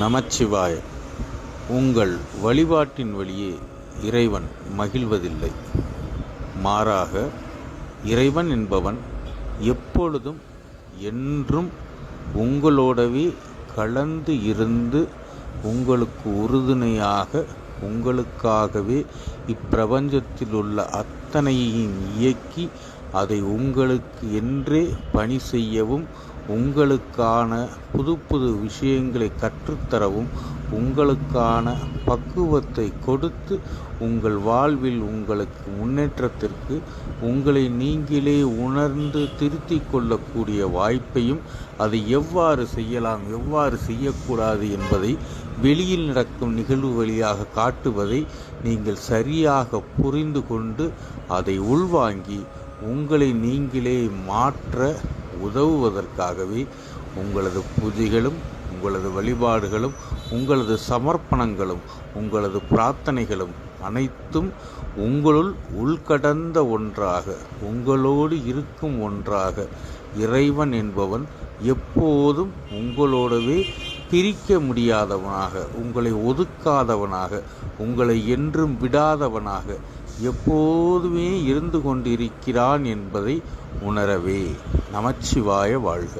நமச்சிவாய. உங்கள் வழிபாட்டின் வழியே இறைவன் மகிழ்வதில்லை. மாறாக இறைவன் என்பவன் எப்பொழுதும் என்றும் உங்களோடவே கலந்து இருந்து உங்களுக்கு உறுதுணையாக உங்களுக்காகவே இப்பிரபஞ்சத்தில் உள்ள அத்தனையையும் இயக்கி அதை உங்களுக்கு என்றே பணி செய்யவும், உங்களுக்கான புது புது விஷயங்களை கற்றுத்தரவும், உங்களுக்கான பக்குவத்தை கொடுத்து உங்கள் வாழ்வில் உங்களுக்கு முன்னேற்றத்திற்கு உங்களை நீங்களே உணர்ந்து திருத்திக் கொள்ளக்கூடிய வாய்ப்பையும், அதை எவ்வாறு செய்யலாம் எவ்வாறு செய்யக்கூடாது என்பதை வெளியில் நடக்கும் நிகழ்வு வழியாக காட்டுவதை நீங்கள் சரியாக புரிந்து கொண்டு அதை உள்வாங்கி உங்களை நீங்களே மாற்ற உதவுவதற்காகவே உங்களது பூஜைகளும் உங்களது வழிபாடுகளும் உங்களது சமர்ப்பணங்களும் உங்களது பிரார்த்தனைகளும் அனைத்தும் உங்களுள் உள்கடந்த ஒன்றாக, உங்களோடு இருக்கும் ஒன்றாக இறைவன் என்பவன் எப்போதும் உங்களோடவே பிரிக்க முடியாதவனாக, உங்களை ஒதுக்காதவனாக, உங்களை என்றும் விடாதவனாக எப்போதுமே இருந்து கொண்டிருக்கிறான் என்பதை உணரவே. நமச்சிவாய வாழ்க.